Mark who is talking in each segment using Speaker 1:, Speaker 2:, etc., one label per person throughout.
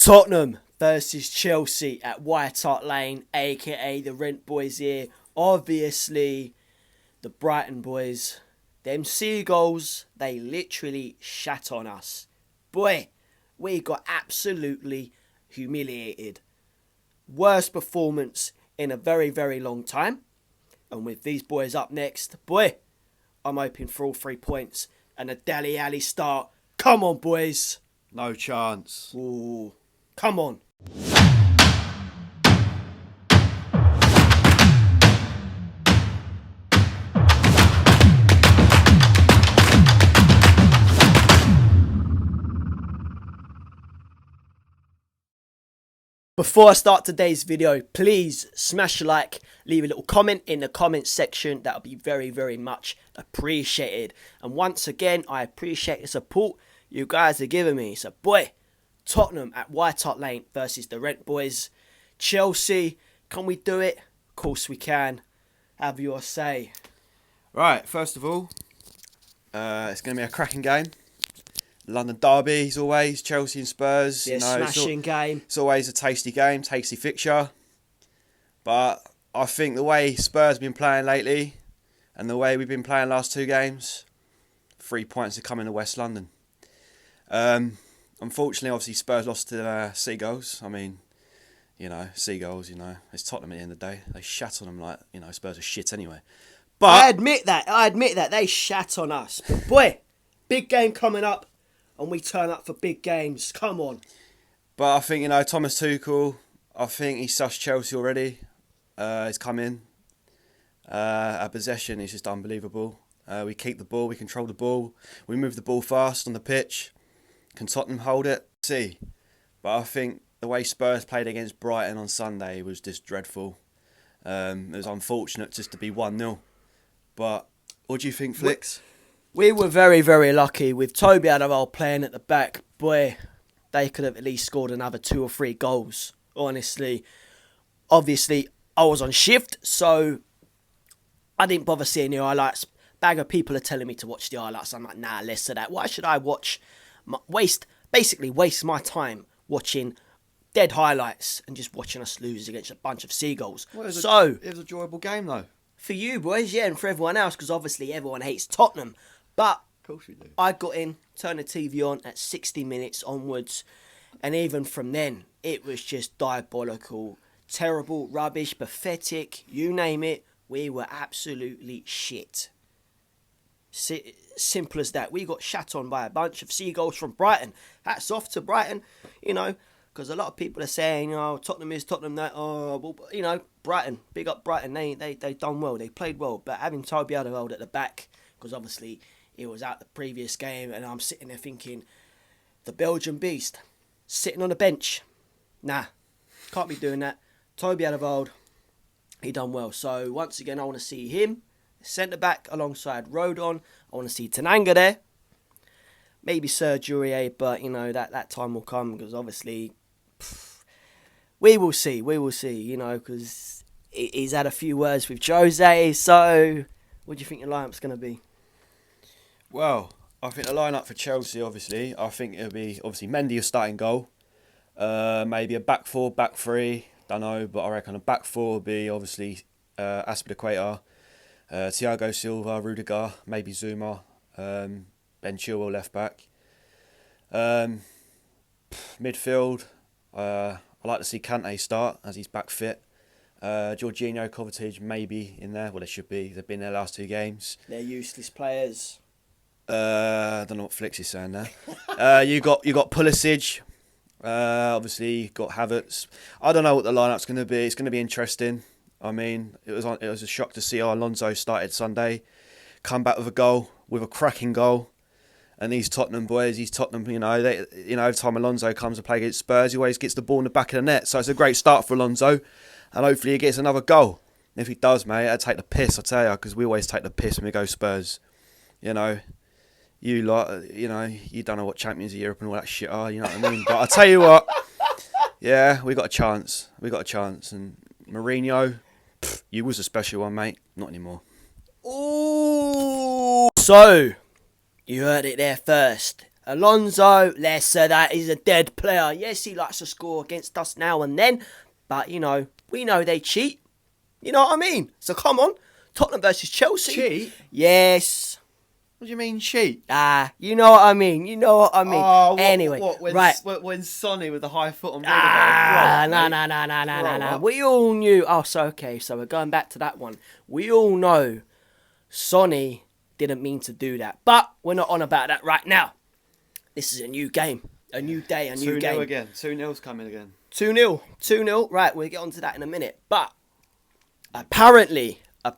Speaker 1: Tottenham versus Chelsea at White Hart Lane, aka the Rent Boys here. Obviously, the Brighton boys. Them Seagulls, they literally shat on us. Boy, we got absolutely humiliated. Worst performance in a very, very long time. And with these boys up next, boy, I'm hoping for all 3 points and a Dally Alley start. Come on, boys.
Speaker 2: No chance.
Speaker 1: Ooh, come on. Before I start today's video, please smash a like, leave a little comment in the comment section. That would be very, very much appreciated. And once again, I appreciate the support you guys are giving me. So, boy, Tottenham at White Hart Lane versus the Rent Boys. Chelsea, can we do it? Of course we can. Have your say.
Speaker 2: Right, first of all, it's going to be a cracking game. London derbies always, Chelsea and Spurs.
Speaker 1: Yeah, smashing game.
Speaker 2: It's always a tasty game, tasty fixture. But I think the way Spurs have been playing lately and the way we've been playing last 2 games, 3 points are coming to West London. Unfortunately, obviously, Spurs lost to Seagulls. I mean, Seagulls, it's Tottenham at the end of the day. They shat on them like, Spurs are shit anyway. But
Speaker 1: I admit that. They shat on us. But boy, big game coming up. And we turn up for big games. Come on.
Speaker 2: But I think, Thomas Tuchel, I think he's sussed Chelsea already. He's come in. Our possession is just unbelievable. We keep the ball, we control the ball. We move the ball fast on the pitch. Can Tottenham hold it? See. But I think the way Spurs played against Brighton on Sunday was just dreadful. It was unfortunate just to be 1-0. But what do you think, Flicks?
Speaker 1: We were very, very lucky with Toby Alderweireld playing at the back. Boy, they could have at least scored another 2 or 3 goals, honestly. Obviously, I was on shift, so I didn't bother seeing the highlights. Bag of people are telling me to watch the highlights. I'm like, nah, less of that. Why should I waste my time watching dead highlights and just watching us lose against a bunch of Seagulls?
Speaker 2: Well, it was an enjoyable game, though.
Speaker 1: For you boys, yeah, and for everyone else, because obviously everyone hates Tottenham. But
Speaker 2: of course we do.
Speaker 1: I got in, turned the TV on at 60 minutes onwards, and even from then, it was just diabolical, terrible, rubbish, pathetic, you name it. We were absolutely shit. Simple as that. We got shat on by a bunch of Seagulls from Brighton. Hats off to Brighton, because a lot of people are saying, Tottenham is Tottenham that, Brighton, big up Brighton, they done well, they played well, but having Toby Alderweireld at the back, because obviously he was out the previous game, and I'm sitting there thinking, the Belgian beast, sitting on the bench, nah, can't be doing that. Toby Alderweireld, he done well, so once again, I want to see him, centre-back alongside Rodon, I want to see Tananga there, maybe Sergio Aurier, but, that time will come, because obviously, we will see, because he's had a few words with Jose, so what do you think your lineup's going to be?
Speaker 2: Well, I think the lineup for Chelsea, obviously, I think it'll be, obviously, Mendy a starting goal, maybe a back 4, back 3, don't know, but I reckon a back 4 will be, obviously, Azpilicueta, Thiago Silva, Rudiger, maybe Zuma, Ben Chilwell left back. Midfield, I like to see Kante start as he's back fit. Jorginho, Kovacic maybe in there. Well, they should be. They've been there last 2 games.
Speaker 1: They're useless players.
Speaker 2: I don't know what Flicks is saying there. You got Pulisic. Obviously, you got Havertz. I don't know what the lineup's going to be. It's going to be interesting. I mean, it was a shock to see how Alonso started Sunday, come back with a cracking goal. And these Tottenham boys, every time Alonso comes to play against Spurs, he always gets the ball in the back of the net. So it's a great start for Alonso, and hopefully he gets another goal. If he does, mate, I'd take the piss, I tell you, because we always take the piss when we go Spurs. You lot, you don't know what champions of Europe and all that shit are, you know what I mean? But I tell you what, yeah, we got a chance. And Mourinho, you was a special one, mate. Not anymore.
Speaker 1: Ooh. So, you heard it there first. Alonso, lesser, that is a dead player. Yes, he likes to score against us now and then, but, you know, we know they cheat. You know what I mean? So come on. Tottenham versus Chelsea.
Speaker 2: Cheat?
Speaker 1: Yes.
Speaker 2: What do you mean cheat?
Speaker 1: You know what I mean. You know what I mean.
Speaker 2: Oh,
Speaker 1: anyway, right.
Speaker 2: When Sonny with the high foot on
Speaker 1: No. We all knew. Oh, so okay. So we're going back to that one. We all know Sonny didn't mean to do that, but we're not on about that right now. This is a new game, a new day, a new game.
Speaker 2: 2-0 again. 2-0's coming again.
Speaker 1: 2-0. 2-0. Right, we'll get onto that in a minute. But apparently, I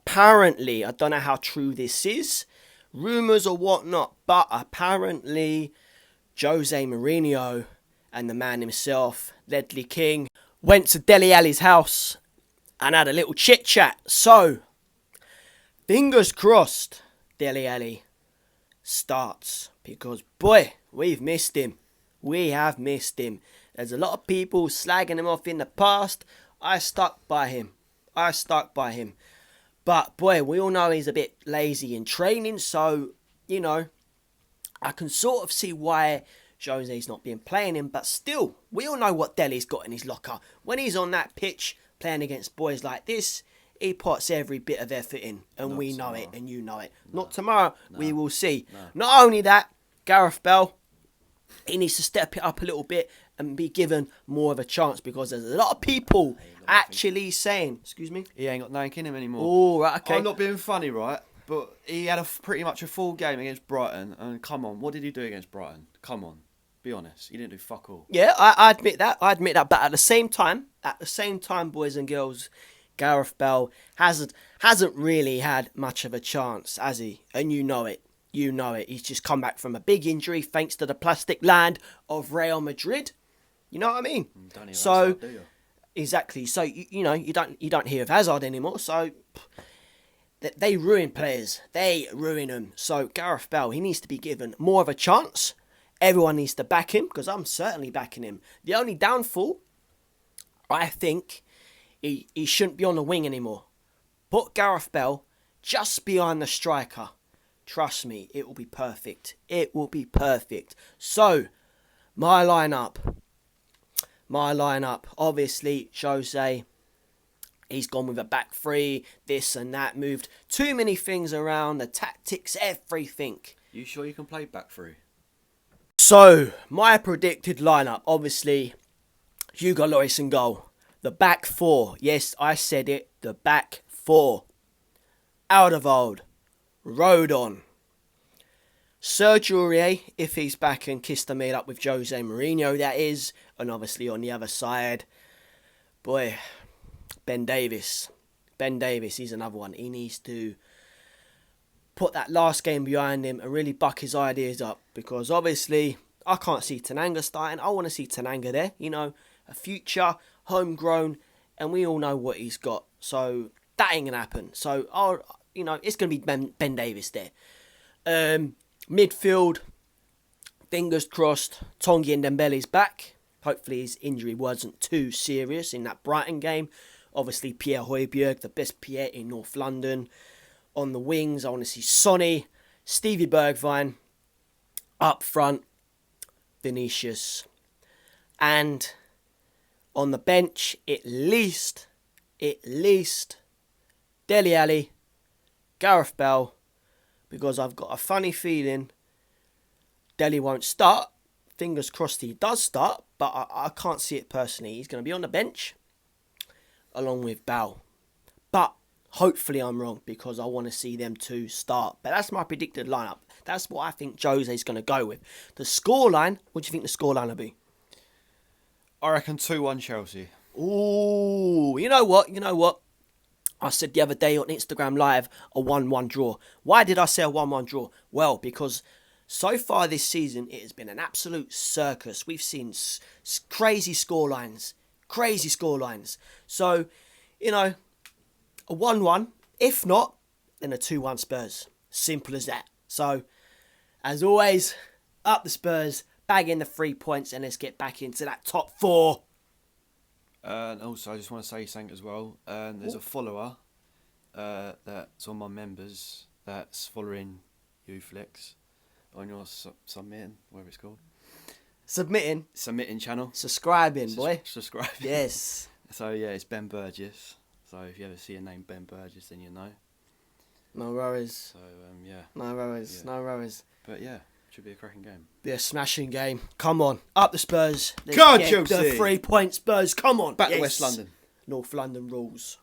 Speaker 1: don't know how true this is, rumours or whatnot, but apparently Jose Mourinho and the man himself, Ledley King, went to Dele Alli's house and had a little chit chat. So, fingers crossed, Dele Alli starts, because boy, we've missed him. We have missed him. There's a lot of people slagging him off in the past. I stuck by him. But boy, we all know he's a bit lazy in training, so, you know, I can sort of see why Jose's not been playing him, but still, we all know what Dele's got in his locker. When he's on that pitch playing against boys like this, he puts every bit of effort in, and
Speaker 2: Not
Speaker 1: we know
Speaker 2: tomorrow.
Speaker 1: it, and you know it.
Speaker 2: No.
Speaker 1: Not tomorrow,
Speaker 2: No.
Speaker 1: we will see.
Speaker 2: No.
Speaker 1: Not only that, Gareth Bale, he needs to step it up a little bit and be given more of a chance, because there's a lot of people actually saying, excuse me?
Speaker 2: He ain't got nothing in him anymore.
Speaker 1: Oh, right, okay.
Speaker 2: I'm not being funny, right? But he had pretty much a full game against Brighton. And come on, what did he do against Brighton? Come on, be honest. He didn't do fuck all.
Speaker 1: Yeah, I admit that. But at the same time, boys and girls, Gareth Bale hasn't really had much of a chance, has he? And you know it. He's just come back from a big injury thanks to the plastic land of Real Madrid. You know what I mean?
Speaker 2: Don't hear
Speaker 1: So
Speaker 2: Hazard, do you?
Speaker 1: exactly. So you know you don't hear of Hazard anymore. So they ruin players. They ruin them. So Gareth Bale, he needs to be given more of a chance. Everyone needs to back him, because I'm certainly backing him. The only downfall, I think, he shouldn't be on the wing anymore. Put Gareth Bale just behind the striker. Trust me, it will be perfect. It will be perfect. So, my lineup. Obviously, Jose, he's gone with a back three, this and that, moved too many things around, the tactics, everything.
Speaker 2: You sure you can play back through?
Speaker 1: So, my predicted lineup, obviously, Hugo Lloris in goal. The back four, yes, I said it, the back four. Alderweireld, Rodon, Sergio Aurier, if he's back and kissed the meal up with Jose Mourinho, that is. And obviously on the other side, boy, Ben Davies. He's another one. He needs to put that last game behind him and really buck his ideas up, because obviously I can't see Tananga starting. I want to see Tananga there, you know, a future, homegrown, and we all know what he's got. So that ain't going to happen. So, it's going to be Ben Davies there. Midfield, fingers crossed, Tongi and Dembele's back. Hopefully his injury wasn't too serious in that Brighton game. Obviously Pierre Højbjerg, the best Pierre in North London. On the wings, I want to see Sonny, Stevie Bergwijn. Up front, Vinicius. And on the bench, at least, Dele Alli, Gareth Bale, because I've got a funny feeling Dele won't start. Fingers crossed he does start, but I can't see it personally. He's going to be on the bench along with Bale. But hopefully I'm wrong, because I want to see them two start. But that's my predicted lineup. That's what I think Jose's going to go with. The scoreline, what do you think the scoreline will be?
Speaker 2: I reckon 2-1 Chelsea.
Speaker 1: Ooh, you know what? I said the other day on Instagram Live, a 1-1 draw. Why did I say a 1-1 draw? Well, because so far this season, it has been an absolute circus. We've seen crazy scorelines. So, a 1-1. If not, then a 2-1 Spurs. Simple as that. So, as always, up the Spurs, bag in the 3 points, and let's get back into that top four.
Speaker 2: And also, I just want to say something as well. There's a follower that's on my members that's following you, Flex. on your submitting, whatever it's called.
Speaker 1: Submitting
Speaker 2: channel.
Speaker 1: subscribing, boy.
Speaker 2: Subscribe.
Speaker 1: Yes.
Speaker 2: So yeah, it's Ben Burgess. So if you ever see a name Ben Burgess, then you know.
Speaker 1: No worries.
Speaker 2: So yeah.
Speaker 1: No worries.
Speaker 2: Yeah.
Speaker 1: No worries.
Speaker 2: But yeah, should be a cracking game.
Speaker 1: Be a smashing game. Come on, up the Spurs. Let's
Speaker 2: Go on,
Speaker 1: get
Speaker 2: Chelsea.
Speaker 1: the 3 point Spurs. Come on.
Speaker 2: Back to West London.
Speaker 1: North London rules.